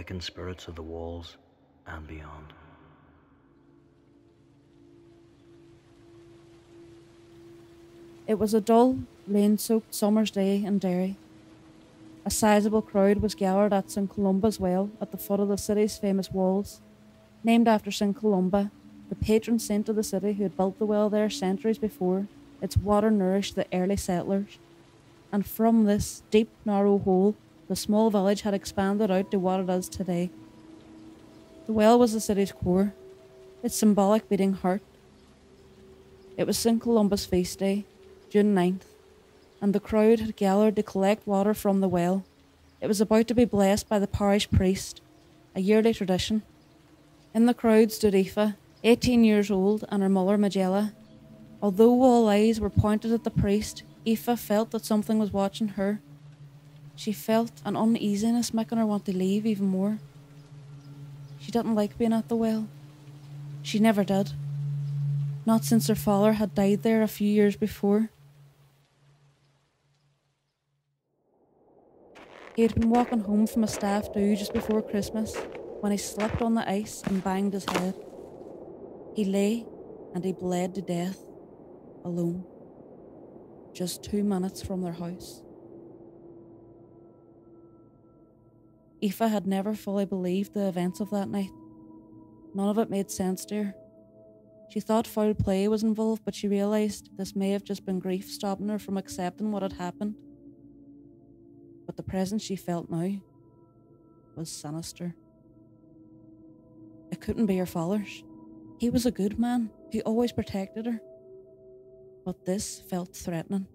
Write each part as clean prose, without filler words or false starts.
awaken spirits of the walls and beyond. It was a dull, rain-soaked summer's day in Derry. A sizable crowd was gathered at St Columba's Well at the foot of the city's famous walls, named after St Columba, the patron saint of the city who had built the well there centuries before. Its water nourished the early settlers, and from this deep, narrow hole, the small village had expanded out to what it is today. The well was the city's core, its symbolic beating heart. It was St Columba's feast day, June 9th, and the crowd had gathered to collect water from the well. It was about to be blessed by the parish priest, a yearly tradition. In the crowd stood Aoife, 18 years old, and her mother Magella. Although all eyes were pointed at the priest, Aoife felt that something was watching her. She felt an uneasiness making her want to leave even more. She didn't like being at the well. She never did. Not since her father had died there a few years before. He had been walking home from a staff do just before Christmas when he slipped on the ice and banged his head. He lay and he bled to death, alone, just 2 minutes from their house. Aoife had never fully believed the events of that night. None of it made sense to her. She thought foul play was involved, but she realised this may have just been grief stopping her from accepting what had happened. But the presence she felt now was sinister. It couldn't be her father's. He was a good man who always protected her. But this felt threatening.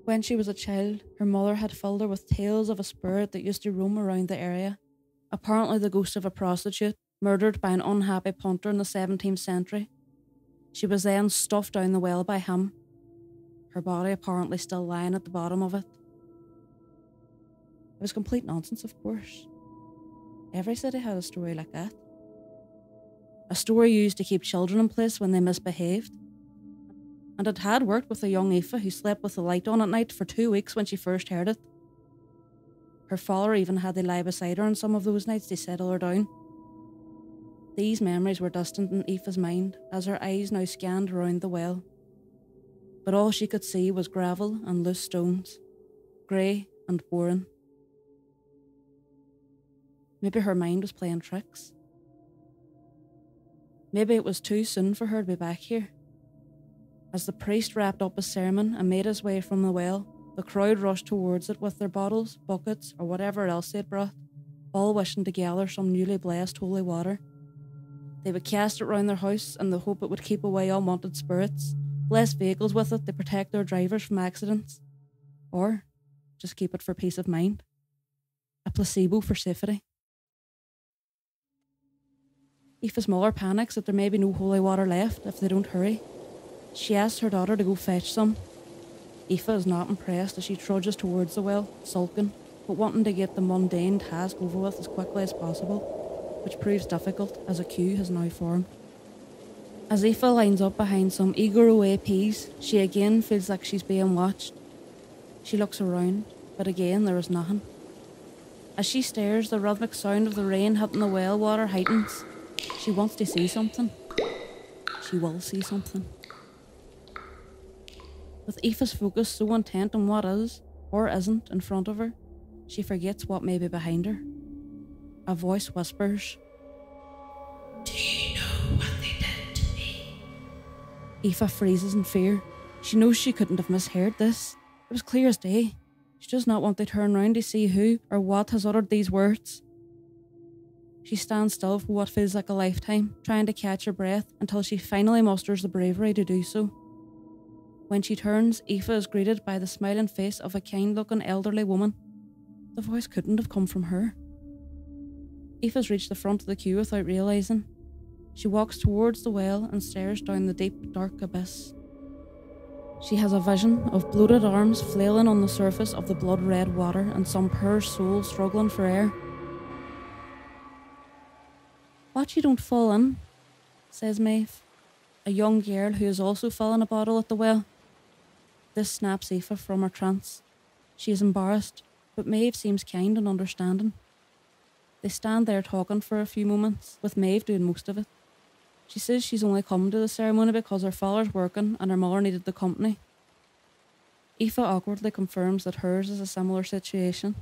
When she was a child, her mother had filled her with tales of a spirit that used to roam around the area, apparently the ghost of a prostitute murdered by an unhappy punter in the 17th century. She was then stuffed down the well by him, her body apparently still lying at the bottom of it. It was complete nonsense, of course. Every city had a story like that. A story used to keep children in place when they misbehaved. And it had worked with a young Aoife who slept with the light on at night for 2 weeks when she first heard it. Her father even had to lie beside her on some of those nights to settle her down. These memories were distant in Aoife's mind as her eyes now scanned around the well. But all she could see was gravel and loose stones, grey and boring. Maybe her mind was playing tricks. Maybe it was too soon for her to be back here. As the priest wrapped up his sermon and made his way from the well, the crowd rushed towards it with their bottles, buckets, or whatever else they had brought, all wishing to gather some newly blessed holy water. They would cast it round their house in the hope it would keep away unwanted spirits, bless vehicles with it to protect their drivers from accidents, or just keep it for peace of mind. A placebo for safety. Aoife's mother panics that there may be no holy water left if they don't hurry. She asks her daughter to go fetch some. Aoife is not impressed as she trudges towards the well, sulking, but wanting to get the mundane task over with as quickly as possible, which proves difficult as a queue has now formed. As Aoife lines up behind some eager away peas, she again feels like she's being watched. She looks around, but again there is nothing. As she stares, the rhythmic sound of the rain hitting the well water heightens. She wants to see something. She will see something. With Aoife's focus so intent on what is, or isn't, in front of her, she forgets what may be behind her. A voice whispers, "Do you know what they did to me?" Aoife freezes in fear. She knows she couldn't have misheard this. It was clear as day. She does not want to turn round to see who or what has uttered these words. She stands still for what feels like a lifetime, trying to catch her breath until she finally musters the bravery to do so. When she turns, Aoife is greeted by the smiling face of a kind-looking elderly woman. The voice couldn't have come from her. Aoife's reached the front of the queue without realising. She walks towards the well and stares down the deep, dark abyss. She has a vision of bloated arms flailing on the surface of the blood-red water and some poor soul struggling for air. "Watch you don't fall in," says Maeve, a young girl who is also filling a bottle at the well. This snaps Aoife from her trance. She is embarrassed, but Maeve seems kind and understanding. They stand there talking for a few moments, with Maeve doing most of it. She says she's only come to the ceremony because her father's working and her mother needed the company. Aoife awkwardly confirms that hers is a similar situation.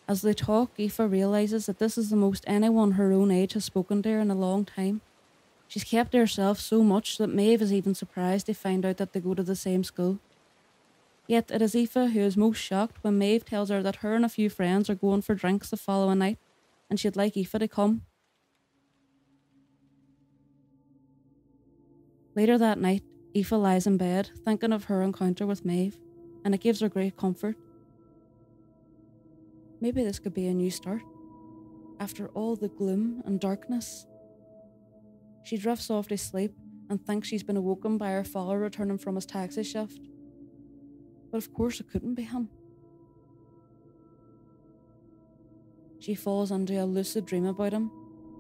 As they talk, Aoife realises that this is the most anyone her own age has spoken to her in a long time. She's kept to herself so much that Maeve is even surprised to find out that they go to the same school. Yet it is Aoife who is most shocked when Maeve tells her that her and a few friends are going for drinks the following night, and she'd like Aoife to come. Later that night, Aoife lies in bed, thinking of her encounter with Maeve, and it gives her great comfort. Maybe this could be a new start. After all the gloom and darkness. She drifts off to sleep and thinks she's been awoken by her father returning from his taxi shift. But of course it couldn't be him. She falls into a lucid dream about him.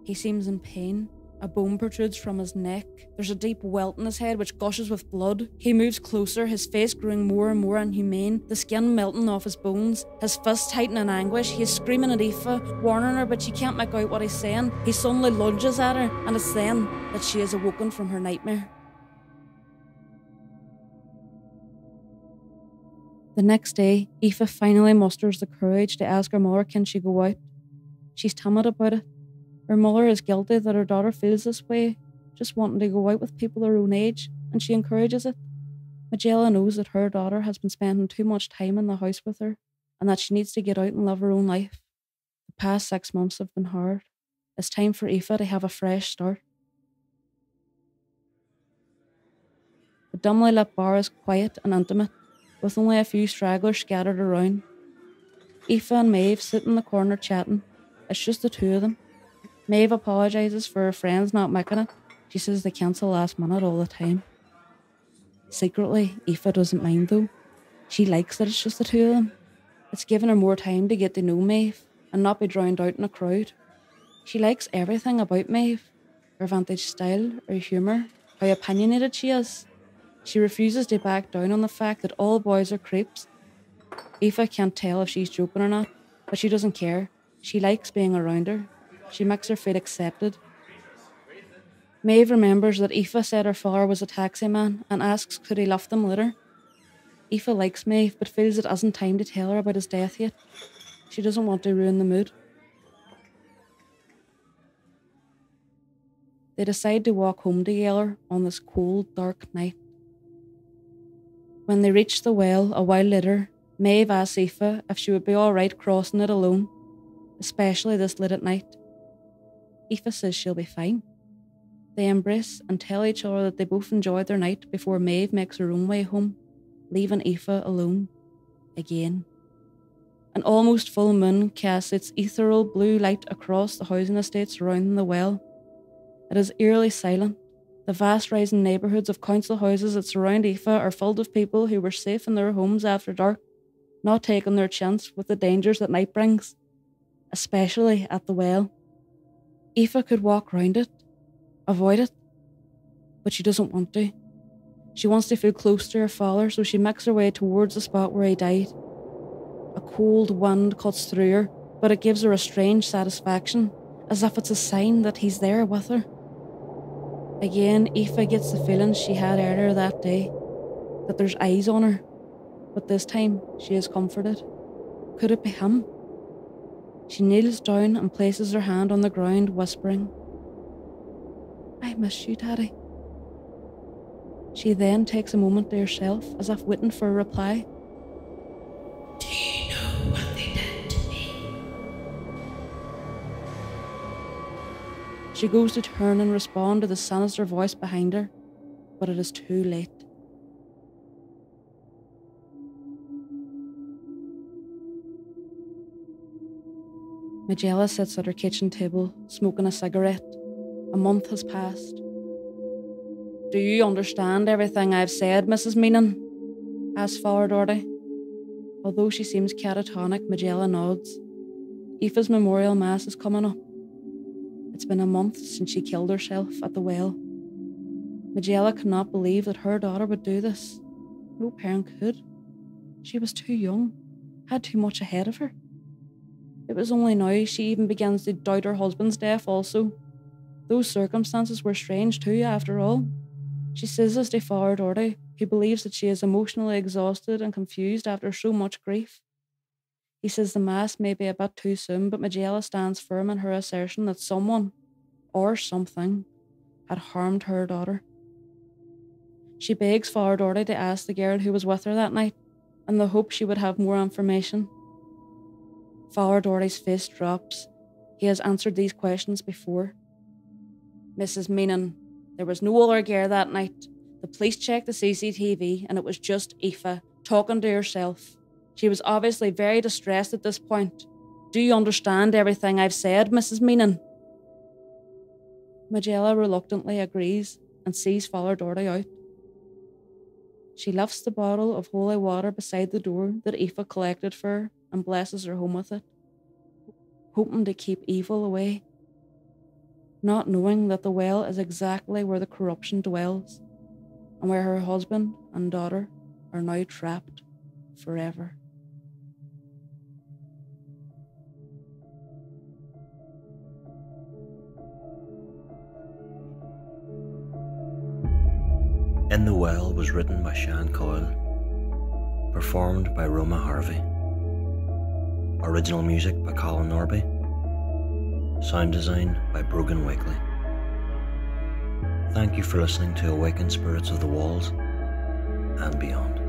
He seems in pain. A bone protrudes from his neck. There's a deep welt in his head which gushes with blood. He moves closer, his face growing more and more inhumane, the skin melting off his bones, his fists tighten in anguish. He is screaming at Aoife, warning her, but she can't make out what he's saying. He suddenly lunges at her, and it's then that she is awoken from her nightmare. The next day, Aoife finally musters the courage to ask her mother can she go out. She's timid about it. Her mother is guilty that her daughter feels this way, just wanting to go out with people her own age, and she encourages it. Majella knows that her daughter has been spending too much time in the house with her, and that she needs to get out and live her own life. The past 6 months have been hard. It's time for Aoife to have a fresh start. The dimly lit bar is quiet and intimate, with only a few stragglers scattered around. Aoife and Maeve sit in the corner chatting. It's just the two of them. Maeve apologises for her friends not making it. She says they cancel last minute all the time. Secretly, Aoife doesn't mind though. She likes that it's just the two of them. It's given her more time to get to know Maeve and not be drowned out in a crowd. She likes everything about Maeve. Her vintage style, her humour, how opinionated she is. She refuses to back down on the fact that all boys are creeps. Aoife can't tell if she's joking or not, but she doesn't care. She likes being around her. She makes her feel accepted. Maeve remembers that Aoife said her father was a taxi man and asks could he lift them later. Aoife likes Maeve but feels it isn't time to tell her about his death yet. She doesn't want to ruin the mood. They decide to walk home together on this cold, dark night. When they reach the well a while later, Maeve asks Aoife if she would be alright crossing it alone, especially this late at night. Aoife says she'll be fine. They embrace and tell each other that they both enjoyed their night before Maeve makes her own way home, leaving Aoife alone. Again. An almost full moon casts its ethereal blue light across the housing estate surrounding the well. It is eerily silent. The vast rising neighbourhoods of council houses that surround Aoife are filled with people who were safe in their homes after dark, not taking their chance with the dangers that night brings, especially at the well. Aoife could walk round it, avoid it, but she doesn't want to. She wants to feel close to her father, so she makes her way towards the spot where he died. A cold wind cuts through her, but it gives her a strange satisfaction, as if it's a sign that he's there with her. Again, Aoife gets the feeling she had earlier that day, that there's eyes on her, but this time she is comforted. Could it be him? She kneels down and places her hand on the ground, whispering, "I miss you, Daddy." She then takes a moment to herself, as if waiting for a reply. Do you know what they did to me? She goes to turn and respond to the sinister voice behind her, but it is too late. Majella sits at her kitchen table, smoking a cigarette. A month has passed. "Do you understand everything I've said, Mrs. Meenan?" asks Father Doherty. Although she seems catatonic, Majella nods. Aoife's memorial mass is coming up. It's been a month since she killed herself at the well. Majella cannot believe that her daughter would do this. No parent could. She was too young, had too much ahead of her. It was only now she even begins to doubt her husband's death also. Those circumstances were strange too, after all. She says this to Father Doherty, who believes that she is emotionally exhausted and confused after so much grief. He says the Mass may be a bit too soon, but Majella stands firm in her assertion that someone, or something, had harmed her daughter. She begs Father Doherty to ask the girl who was with her that night, in the hope she would have more information. Father Doherty's face drops. He has answered these questions before. Mrs. Meenan, there was no other girl that night. The police checked the CCTV and it was just Aoife talking to herself. She was obviously very distressed at this point. Do you understand everything I've said, Mrs. Meenan? Majella reluctantly agrees and sees Father Doherty out. She lifts the bottle of holy water beside the door that Aoife collected for her and blesses her home with it, hoping to keep evil away, not knowing that the well is exactly where the corruption dwells and where her husband and daughter are now trapped forever. In the Well was written by Shan Coyle, performed by Roma Harvey. Original music by Colin Norby. Sound design by Brogan Wakely. Thank you for listening to Awakened Spirits of the Walls and Beyond.